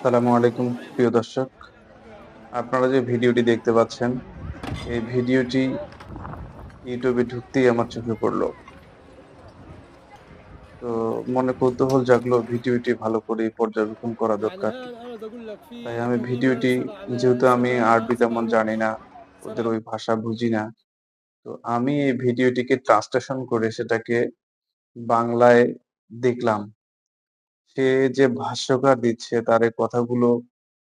আসসালামু আলাইকুম প্রিয় দর্শক। আপনারা যে ভিডিওটি দেখতে পাচ্ছেন, এই ভিডিওটি ইউটিউবে ঢুকতেই আমার চোখে পড়লো। তো মনে কৌতূহল জাগলো ভিডিওটি ভালো করে পর্যবেক্ষণ করা يعني দরকার। الآن أنا بدي أقول لك তাই في আমি طوليان ভিডিওটি سرع على যেহেতু আমি سيارة আরবি তেমন سيارة জানি না, ওদের سرع ওই ভাষা বুঝি না। তো আমি এই ভিডিওটিকে ট্রান্সলেশন করে সেটাকে বাংলায় দেখলাম। সে যে ভাষ্যকার দিচ্ছে তার এই কথাগুলো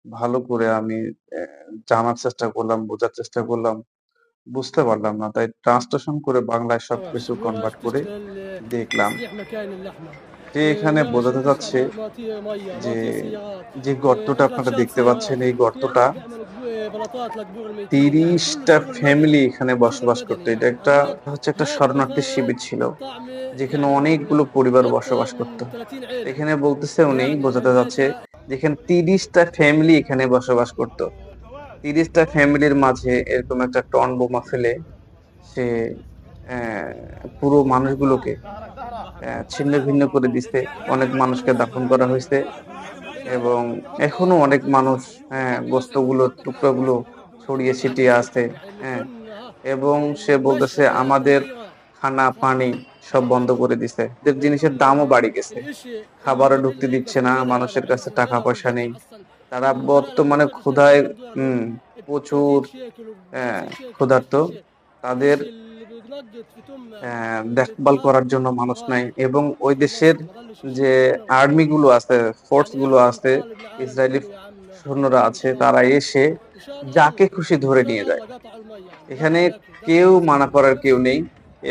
ভালো করে আমি অ্যা জানার চেষ্টা করলাম, বোঝার চেষ্টা করলাম। বুঝতে পারলাম না। তাই ট্রান্সলেশন করে বাংলায় طبعا সবকিছু السيارة কনভার্ট করে تشتغل দেখলাম। تصليح مكاين اللحمة. যে এখানে لا বোঝাতে شركة চাচ্ছে استعمال مواتير مية যে, مواتير سيارات যে গর্তটা আপনারা إكلاتشات দেখতে পাচ্ছেন سيارات এই গর্তটা بيعمل بلاطات لقبور الميتين، يعني ৩০ كله টা شغل ফ্যামিলি مدني এখানে شغل বসবাস করত। مدني. এটা يعني একটা هذاك হচ্ছে একটা هاي শরণার্থী الغرفة শিবির ছিল। طعمة যেখানে يعني অনেকগুলো পরিবার أكثر বসবাস করত। من 30 عيلة. এখানে বলতেছে উনি يعني বোঝাতে চাচ্ছে هذاك যেখানে ৩০ টা ফ্যামিলি এখানে বসবাস করত। ৩০ টা ফ্যামিলির মাঝে এরকম একটা টন বোমা ফেলে সে পুরো মানুষগুলোকে ছিন্ন-ভিন্ন করে দিছে। অনেক মানুষকে দাফন করা হইছে এবং এখনো অনেক মানুষ গোস্তগুলো, টুকরাগুলো ছড়িয়ে ছিটিয়ে আছে। يعني হ্যাঁ? كن ها এবং সে বলতেছে المشي আমাদের تأثيرات. খানা, পানি সব বন্ধ করে দিছে। এদের জিনিসের দামও বাড়ি গেছে। الإشي اللي খাবারও بيجي ঢুকতে لك দিচ্ছে না। كفاتورة মানুষের كهرباء কাছে مثلا টাকা غيرك পয়সা بده নেই। يتحصل তারা طلع لك বর্তমানে مثلا بشهر ক্ষুধায় بده ياخذ ب প্রচুর 30 شيكل و অ্যা 50 شيكل ক্ষুধার্ত। و60 شيكل. তাদের الإشي اللي بينقط في تم দেখভাল الاتحاد করার জন্য মানুষ নাই غالي. এবং ওই দেশের خلص ما ضلش যে إشي أنا আর্মি গুলো আছে, ফোর্স يعني গুলো إحنا আছে, بنطالب العالم ইসরায়েলি كله يا عم সৈন্যরা আছে, مشان তারা এসে مشان যাকে الله খুশি ধরে مشان নিয়ে যায়। الله قطعوا المي يا عم এখানে قطعوا الأكل কেউ قطعوا মানা السكن করার কেউ قطعوا. নেই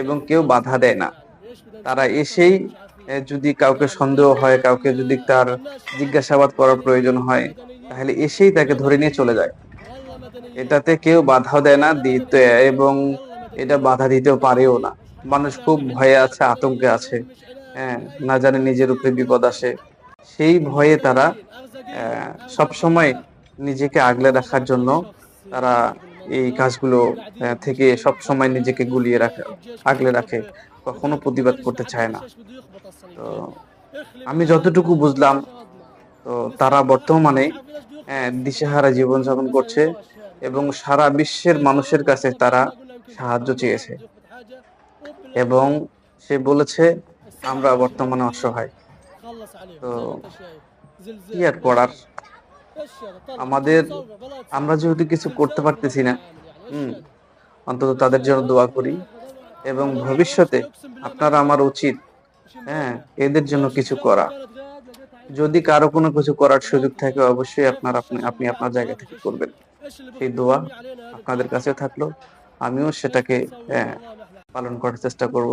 এবং كيف কেউ بدنا বাধা نستمر দেয় না। يعني ليش بدنا তারা نستمر أكثر من এসেই هيك مش عارفين. যদি কাউকে يعني সন্দেহ হয়, কাউকে যদি তার الناس شباب জিজ্ঞাসাবাদ করার প্রয়োজন হয়, مدنيين তাহলে এসেই তাকে ধরে নিয়ে চলে مدنيين যায়। والله مدنيين এটাতে কেউ বাধাও দেয় না والله দিতে مدنيين এবং والله এটা مدنيين বাধা দিতেও পারেও না। মানুষ هذا খুব ما ভয়ে عندوش আছে, আতঙ্কে আছে। قانون مش علاج مش أي না شيء. জানে নিজের উপরে বিপদ আসে। সেই ভয়ে তারা مدنيين أرزقين أرزقهم সবসময় الله. নিজেকে আগলে هذا রাখার أكثر জন্য شخص তারা قاعد এই بالمنطقة কাজগুলো وقاعدين থেকে بجيب সবসময় حتى নিজেকে إيش গুলিয়ে রাখে, الجيش আগলে بده রাখে। يضرب কখনো بده প্রতিবাদ ببلش করতে لحد চায় না। الجيش بده يخبط তো الصليبيين. اخلي আমি بالله عليك যতটুকু هذا বুঝলাম, الجيش هضمه তো তারা ونسوان واحد বর্তমানে مش عارف ليش بده يخبط الصليبيين. দিশেহারা জীবনযাপন بس করছে عيوش هذا এবং সারা বিশ্বের هيك মানুষের هو কাছে طبيعي তারা ما قلنا يمكن সাহায্য دشمن واحد চেয়েছে بده يخبط حاجة وبالله এবং সে بলেছে আমরা الصراحة مش বর্তমানে مدنيين অসহায়। خلص عليهم তো زي ما انت شايف কি زلزال আর করার? بالشارع. بالشارع طلع আমাদের تصور بلا আমরা تصور যেহেতু কিছু করতে زلزال في পারতেছি رب না, العالمين يعني ايش হুম, هذا. অন্তত ايش তাদের জন্য هذا দোয়া هذا করি এবং والله ভবিষ্যতে اقسم بالله ما আপনার يجي আমার معنا উচিত شيء হ্যাঁ, مبنى. এদের জন্য ليش কিছু الجو করা। كانت غاد لقيتها عندنا যদি কারো কোনো কিছু করার সুযোগ بلاطة থাকে অবশ্যই كيف الشاشة আপনি مولعة আপনার জায়গা থেকে بالطرابلس. করবেন। ايش اللي সেই بيخبط দোয়া بالمية علينا هذا আপনাদের بطرابلس. কাছেও থাকলো। আমিও كيف সেটাকে بتصور والله ما احنا. পালন করার চেষ্টা করব।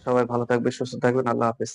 সবাই ভালো থাকবেন, সুস্থ থাকবেন। আল্লাহ হাফেজ।